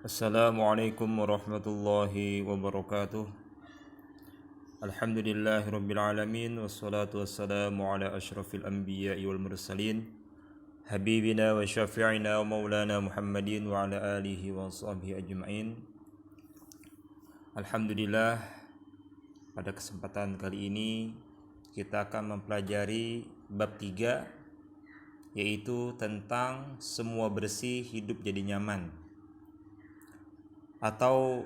Assalamualaikum warahmatullahi wabarakatuh. Alhamdulillahirabbil alamin wassalatu wassalamu ala asyrafil anbiya'i wal mursalin habibina wa syafi'ina wa maulana Muhammadin wa ala alihi wa sahbihi ajma'in. Alhamdulillah, pada kesempatan kali ini kita akan mempelajari bab 3, yaitu tentang semua bersih hidup jadi nyaman, atau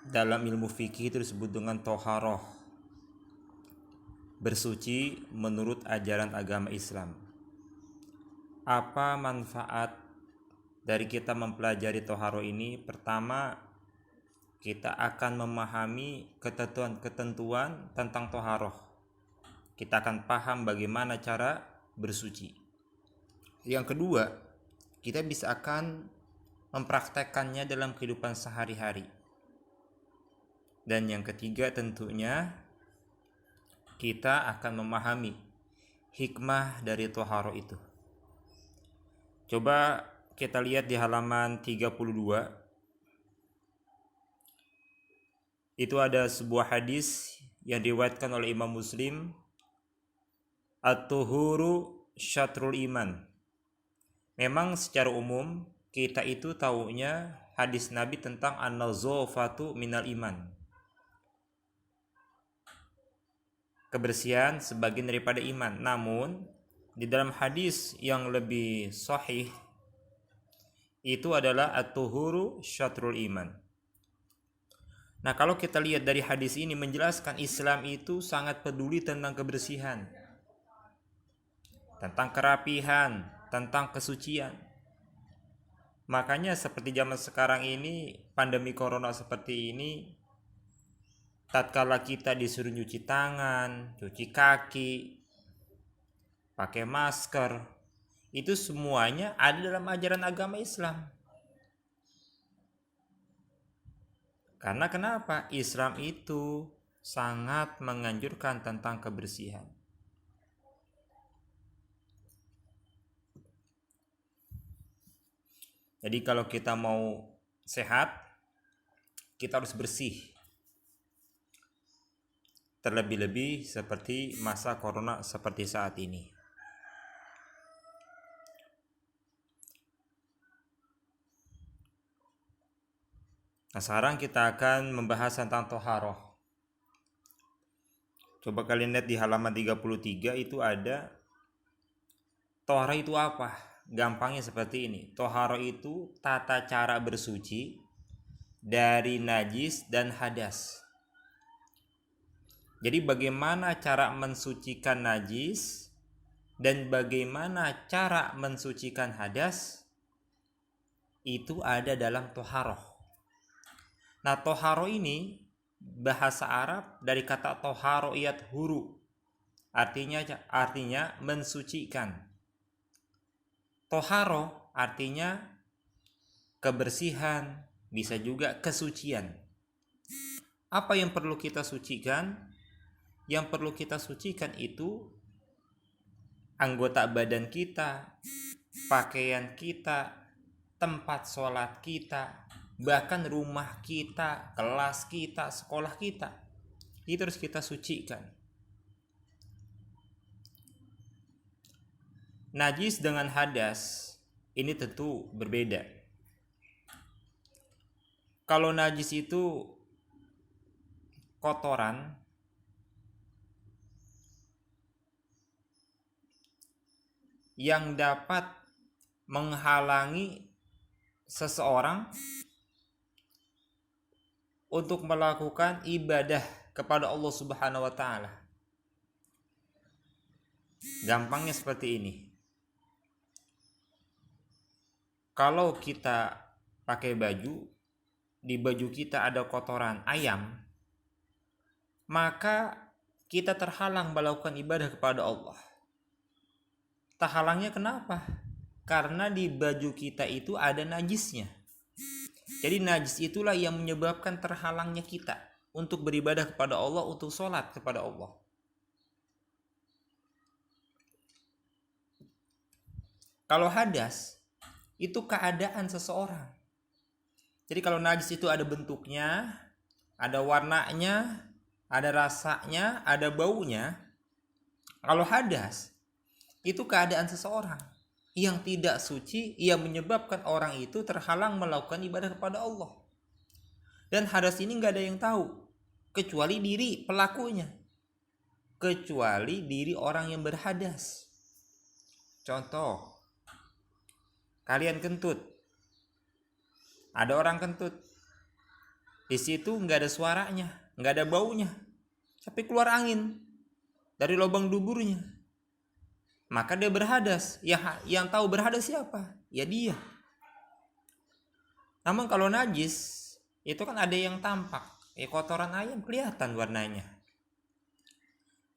dalam ilmu fikih itu disebut dengan toharoh, bersuci menurut ajaran agama Islam. Apa manfaat dari kita mempelajari toharoh ini? Pertama, kita akan memahami ketentuan tentang toharoh. Kita akan paham bagaimana cara bersuci. Yang kedua, kita bisa akan mempraktekkannya dalam kehidupan sehari-hari. Dan yang ketiga, tentunya kita akan memahami hikmah dari toharoh itu. Coba kita lihat di halaman 32. Itu ada sebuah hadis yang diriwayatkan oleh Imam Muslim. At-tuhuru syatrul iman. Memang secara umum kita itu taunya hadis Nabi tentang an-nazafatu minal iman, kebersihan sebagian daripada iman. Namun di dalam hadis yang lebih sahih itu adalah at-tuhuru syatrul iman. Nah, kalau kita lihat dari hadis ini menjelaskan Islam itu sangat peduli tentang kebersihan, tentang kerapihan, tentang kesucian. Makanya seperti zaman sekarang ini, pandemi corona seperti ini, tatkala kita disuruh cuci tangan, cuci kaki, pakai masker, itu semuanya ada dalam ajaran agama Islam. Karena kenapa? Islam itu sangat menganjurkan tentang kebersihan. Jadi kalau kita mau sehat, kita harus bersih. Terlebih-lebih seperti masa corona seperti saat ini. Nah, sekarang kita akan membahas tentang toharoh. Coba kalian lihat di halaman 33 itu ada toharoh itu apa? Gampangnya seperti ini. Toharoh itu tata cara bersuci dari najis dan hadas. Jadi bagaimana cara mensucikan najis dan bagaimana cara mensucikan hadas itu ada dalam toharoh. Nah, toharoh ini bahasa Arab dari kata toharo iyat huru, artinya mensucikan. Toharo artinya kebersihan, bisa juga kesucian. Apa yang perlu kita sucikan? Yang perlu kita sucikan itu anggota badan kita, pakaian kita, tempat sholat kita, bahkan rumah kita, kelas kita, sekolah kita. Itu harus kita sucikan. Najis dengan hadas ini tentu berbeda. Kalau najis itu kotoran yang dapat menghalangi seseorang untuk melakukan ibadah kepada Allah Subhanahu wa taala. Gampangnya seperti ini. Kalau kita pakai baju, di baju kita ada kotoran ayam, maka kita terhalang melakukan ibadah kepada Allah. Terhalangnya kenapa? Karena di baju kita itu ada najisnya. Jadi najis itulah yang menyebabkan terhalangnya kita untuk beribadah kepada Allah, untuk sholat kepada Allah. Kalau hadas itu keadaan seseorang. Jadi kalau najis itu ada bentuknya, ada warnanya, ada rasanya, ada baunya. Kalau hadas itu keadaan seseorang yang tidak suci, yang menyebabkan orang itu terhalang melakukan ibadah kepada Allah. Dan hadas ini nggak ada yang tahu kecuali diri pelakunya, kecuali diri orang yang berhadas. Contoh, kalian kentut, ada orang kentut, di situ nggak ada suaranya, nggak ada baunya, tapi keluar angin dari lubang duburnya, maka dia berhadas. Yang tahu berhadas siapa? Ya dia. Namun kalau najis itu kan ada yang tampak, kotoran ayam kelihatan warnanya,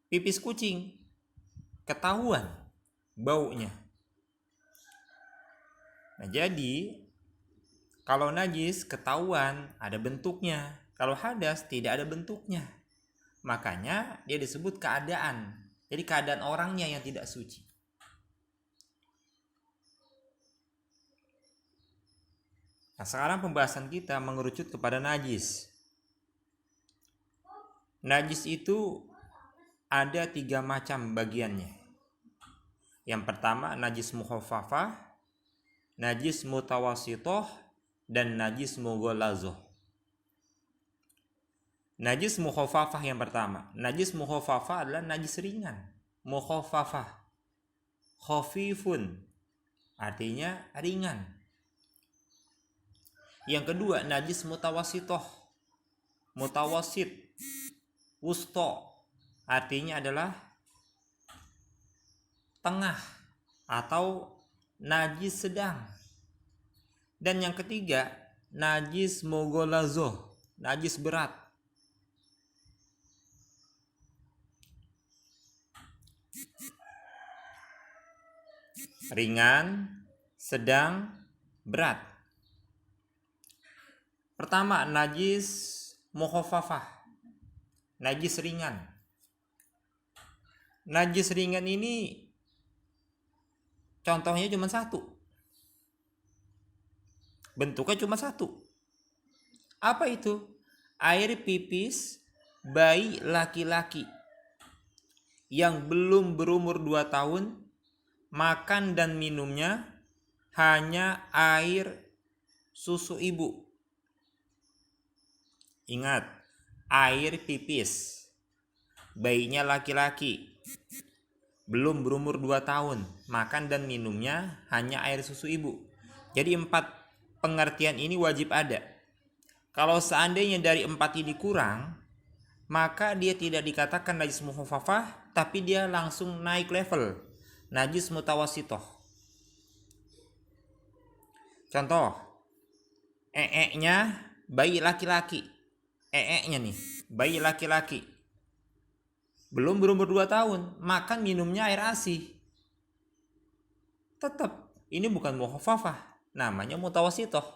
pipis kucing ketahuan baunya. Nah, jadi kalau najis ketahuan ada bentuknya, kalau hadas tidak ada bentuknya. Makanya dia disebut keadaan. Jadi keadaan orangnya yang tidak suci. Nah, sekarang pembahasan kita mengerucut kepada najis. Najis itu ada 3 macam bagiannya. Yang pertama najis mukhaffafah, najis mutawassithah, dan najis mughallazzah. Najis mukhaffafah yang pertama. Najis mukhaffafah adalah najis ringan. Mukhaffafah, khafifun, artinya ringan. Yang kedua najis mutawassithah, mutawassit, wusta, artinya adalah tengah atau najis sedang. Dan yang ketiga najis mughallazzah, najis berat. Ringan, sedang, berat. Pertama, najis mukhaffafah, najis ringan. Najis ringan ini contohnya cuma satu, bentuknya cuma satu. Apa itu? Air pipis bayi laki-laki yang belum berumur 2 tahun, makan dan minumnya hanya air susu ibu. Ingat, air pipis bayinya laki-laki belum berumur 2 tahun, makan dan minumnya hanya air susu ibu. Jadi 4 pengertian ini wajib ada. Kalau seandainya dari 4 ini kurang, maka dia tidak dikatakan najis mukhaffafah, tapi dia langsung naik level, najis mutawassithah. Contoh, nya bayi laki-laki. Nya nih, bayi laki-laki belum berumur 2 tahun, makan minumnya air ASI. Tetap ini bukan mukhaffafah, namanya mutawassithah.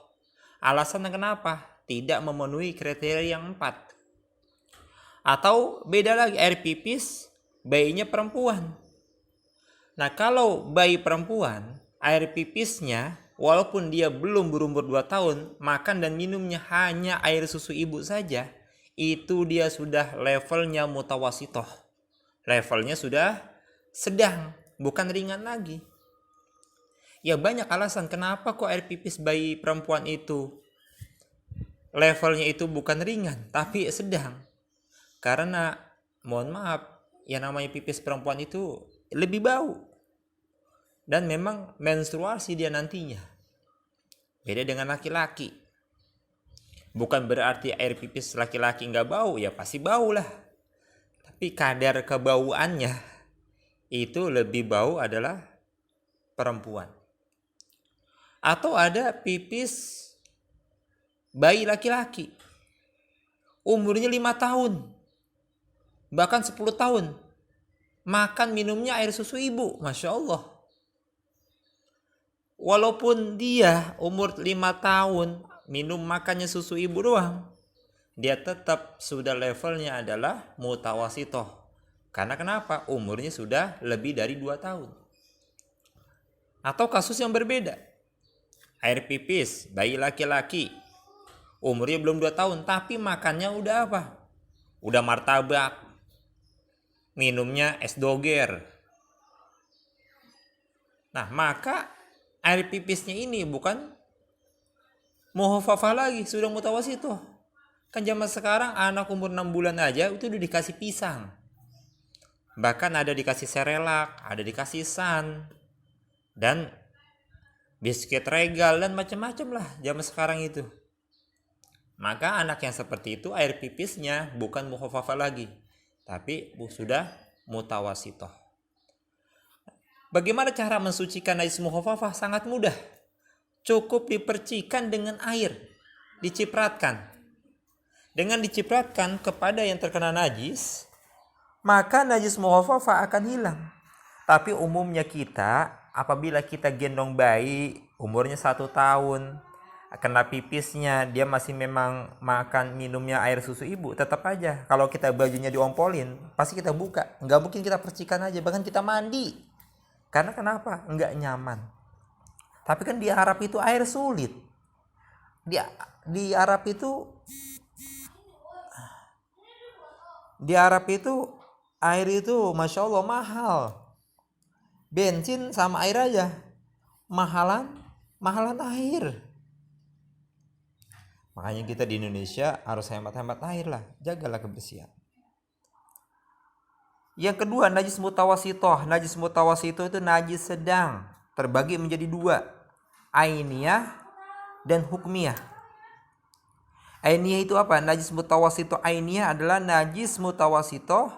Alasannya kenapa? Tidak memenuhi kriteria yang 4. Atau beda lagi, air pipis bayinya perempuan. Nah, kalau bayi perempuan, air pipisnya walaupun dia belum berumur 2 tahun, makan dan minumnya hanya air susu ibu saja, itu dia sudah levelnya mutawassithah. Levelnya sudah sedang, bukan ringan lagi. Ya banyak alasan kenapa kok air pipis bayi perempuan itu levelnya itu bukan ringan, tapi sedang. Karena mohon maaf, yang namanya pipis perempuan itu lebih bau. Dan memang menstruasi dia nantinya. Beda dengan laki-laki. Bukan berarti air pipis laki-laki nggak bau, ya pasti bau lah. Tapi kadar kebauannya itu lebih bau adalah perempuan. Atau ada pipis bayi laki-laki, umurnya 5 tahun, bahkan 10 tahun, makan minumnya air susu ibu. Masya Allah. Walaupun dia umur 5 tahun, minum makannya susu ibu doang, dia tetap sudah levelnya adalah mutawassithah. Karena kenapa? Umurnya sudah lebih dari 2 tahun. Atau kasus yang berbeda, air pipis bayi laki-laki umurnya belum 2 tahun, tapi makannya udah apa? Udah martabak, minumnya es doger. Nah, maka air pipisnya ini bukan mukhafafah lagi, sudah mutawasitoh. Kan zaman sekarang anak umur 6 bulan aja itu udah dikasih pisang. Bahkan ada dikasih serelak, ada dikasih san, dan biskuit regal dan macam-macam lah zaman sekarang itu. Maka anak yang seperti itu air pipisnya bukan mukhafafah lagi, tapi sudah mutawasitoh. Bagaimana cara mensucikan najis mukhafafah? Sangat mudah. Cukup dipercikan dengan air, dicipratkan. Dengan dicipratkan kepada yang terkena najis, maka najis mukhafafah akan hilang. Tapi umumnya kita, apabila kita gendong bayi umurnya 1 tahun, kena pipisnya, dia masih memang makan minumnya air susu ibu, tetap aja kalau kita bajunya diompolin, pasti kita buka. Nggak mungkin kita percikan aja, bahkan kita mandi. Karena kenapa? Nggak nyaman. Tapi kan di Arab itu air sulit. Di Arab itu air itu Masya Allah mahal. Bensin sama air aja mahalan air. Makanya kita di Indonesia harus hemat-hemat air lah, jagalah kebersihan. Yang kedua, najis mutawasitoh. Najis mutawasitoh itu najis sedang, terbagi menjadi 2, ainiyah dan hukmiyah. Ainiyah itu apa? Najis mutawasitoh ainiyah adalah najis mutawasitoh,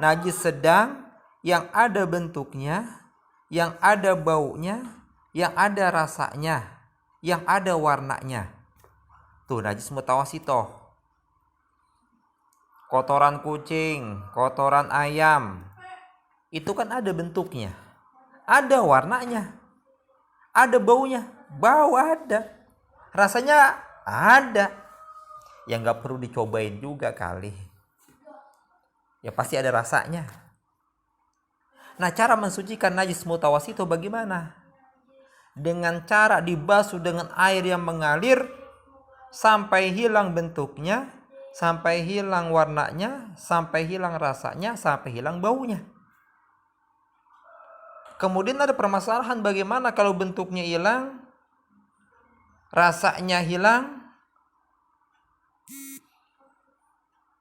najis sedang yang ada bentuknya, yang ada baunya, yang ada rasanya, yang ada warnanya. Tuh najis mutawasitoh. Kotoran kucing, kotoran ayam, itu kan ada bentuknya, ada warnanya, ada baunya, bau ada, rasanya ada. Ya nggak perlu dicobain juga kali, ya pasti ada rasanya. Nah, cara mensucikan najis mutawasitoh bagaimana? Dengan cara dibasuh dengan air yang mengalir sampai hilang bentuknya, sampai hilang warnanya, sampai hilang rasanya, sampai hilang baunya. Kemudian ada permasalahan bagaimana kalau bentuknya hilang, rasanya hilang,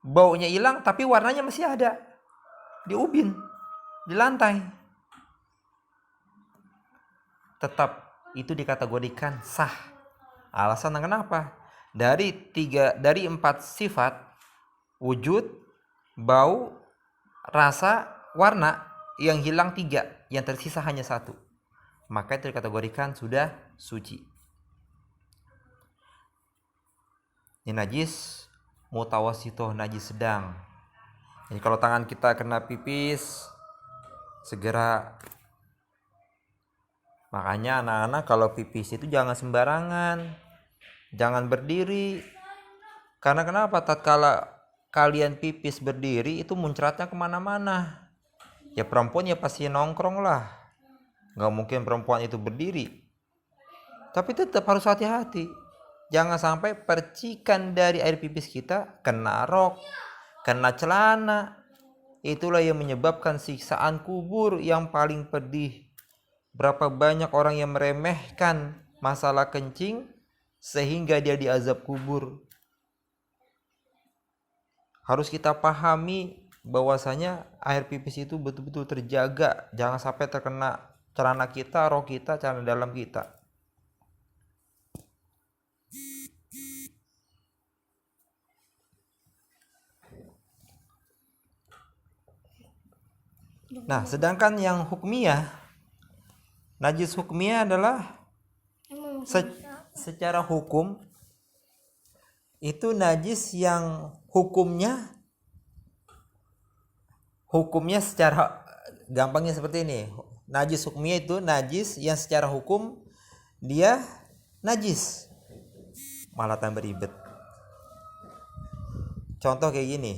baunya hilang, tapi warnanya masih ada di ubin, di lantai. Tetap itu dikategorikan sah. Alasan kenapa? Dari 4 sifat, wujud, bau, rasa, warna, yang hilang 3, yang tersisa hanya 1, maka itu dikategorikan sudah suci. Ini najis mutawasitoh, najis sedang. Jadi kalau tangan kita kena pipis, segera. Makanya anak-anak kalau pipis itu jangan sembarangan, jangan berdiri. Karena kenapa? Tatkala kalian pipis berdiri itu muncratnya kemana-mana. Ya perempuan ya pasti nongkrong lah, nggak mungkin perempuan itu berdiri. Tapi tetap harus hati-hati, jangan sampai percikan dari air pipis kita kena rok, kena celana. Itulah yang menyebabkan siksaan kubur yang paling pedih. Berapa banyak orang yang meremehkan masalah kencing sehingga dia diazab kubur. Harus kita pahami bahwasanya air pipis itu betul-betul terjaga, jangan sampai terkena celana kita, rok kita, celana dalam kita. Nah, sedangkan yang hukmiyah, najis hukmiyah adalah secara hukum itu najis yang hukumnya secara gampangnya seperti ini. Najis hukmiyah itu najis yang secara hukum dia najis, malah tambah ribet. Contoh kayak gini.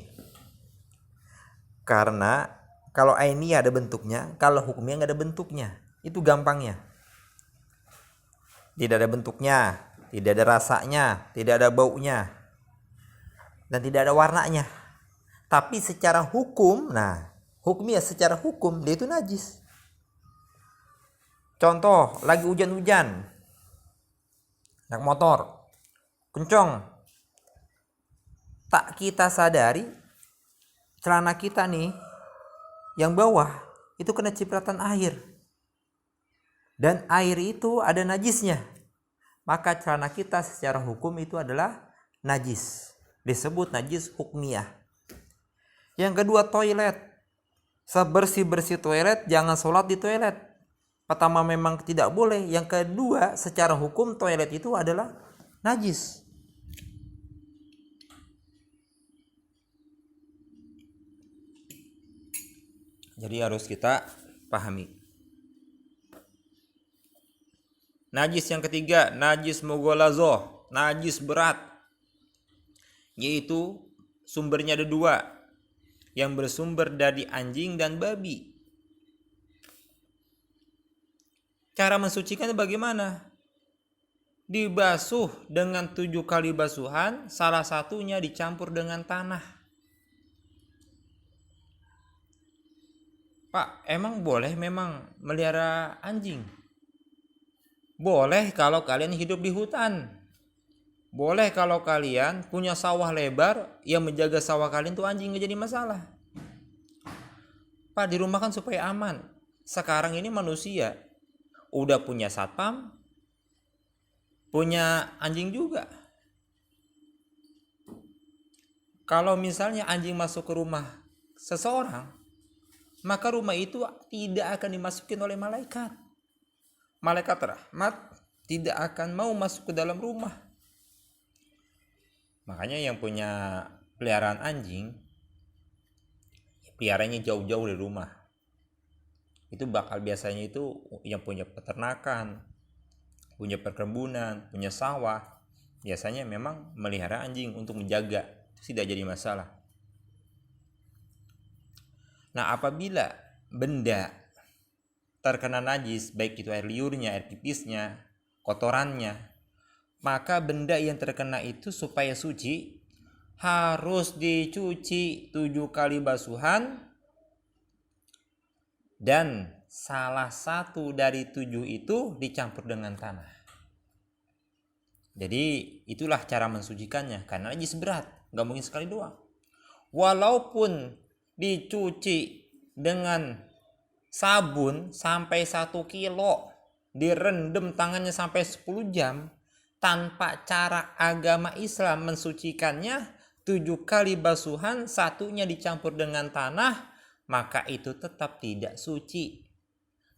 Karena kalau ainiyah ada bentuknya, kalau hukumnya nggak ada bentuknya. Itu gampangnya. Tidak ada bentuknya, tidak ada rasanya, tidak ada baunya, dan tidak ada warnanya. Tapi secara hukum, hukumnya secara hukum dia itu najis. Contoh, lagi hujan-hujan, naik motor, kencang, tak kita sadari celana kita nih yang bawah itu kena cipratan air, dan air itu ada najisnya, maka celana kita secara hukum itu adalah najis, disebut najis hukmiyah. Yang kedua, toilet. Sebersih-bersih toilet, jangan sholat di toilet. Pertama memang tidak boleh. Yang kedua, secara hukum toilet itu adalah najis. Jadi harus kita pahami. Najis yang ketiga, najis mughalazoh, najis berat. Yaitu sumbernya ada dua, yang bersumber dari anjing dan babi. Cara mensucikannya bagaimana? Dibasuh dengan 7 kali basuhan, salah satunya dicampur dengan tanah. Pak, emang boleh memang melihara anjing? Boleh kalau kalian hidup di hutan. Boleh kalau kalian punya sawah lebar, yang menjaga sawah kalian tuh anjing, gak jadi masalah. Pak, di rumah kan supaya aman. Sekarang ini manusia udah punya satpam, punya anjing juga. Kalau misalnya anjing masuk ke rumah seseorang, maka rumah itu tidak akan dimasukin oleh malaikat. Malaikat rahmat tidak akan mau masuk ke dalam rumah. Makanya yang punya peliharaan anjing, peliharanya jauh-jauh dari rumah. Itu bakal biasanya itu yang punya peternakan, punya perkebunan, punya sawah, biasanya memang melihara anjing untuk menjaga. Itu tidak jadi masalah. Nah, apabila benda terkena najis, baik itu air liurnya, air pipisnya, kotorannya, maka benda yang terkena itu supaya suci harus dicuci 7 kali basuhan, dan salah satu dari 7 itu dicampur dengan tanah. Jadi itulah cara mensucikannya, karena najis berat, gak mungkin sekali doang. Walaupun dicuci dengan sabun sampai 1 kilo, direndam tangannya sampai 10 jam, tanpa cara agama Islam mensucikannya, 7 kali basuhan, satunya dicampur dengan tanah, maka itu tetap tidak suci,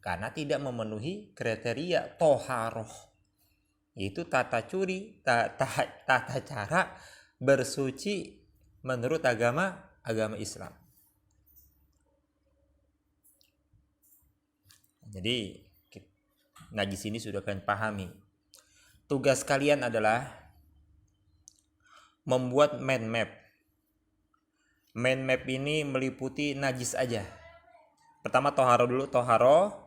karena tidak memenuhi kriteria toharoh, yaitu tata cara bersuci menurut agama Islam. Jadi najis ini sudah kalian pahami. Tugas kalian adalah membuat mind map. Mind map ini meliputi najis aja. Pertama toharo dulu, toharo.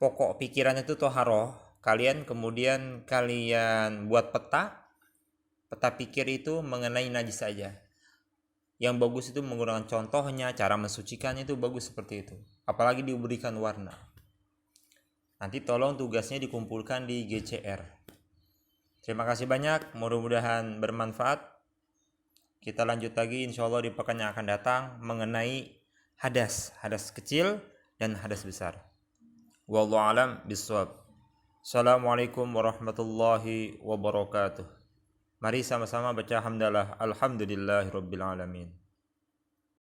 Pokok pikiran itu toharo. Kemudian kalian buat peta. Peta pikir itu mengenai najis saja. Yang bagus itu menggunakan contohnya, cara mensucikannya itu bagus seperti itu. Apalagi diberikan warna. Nanti tolong tugasnya dikumpulkan di GCR. Terima kasih banyak, mudah-mudahan bermanfaat. Kita lanjut lagi insya Allah di pekan yang akan datang mengenai hadas kecil dan hadas besar. Wallahu a'lam bishawab. Assalamualaikum warahmatullahi wabarakatuh. Mari sama-sama baca hamdalah alhamdulillahirabbil alamin.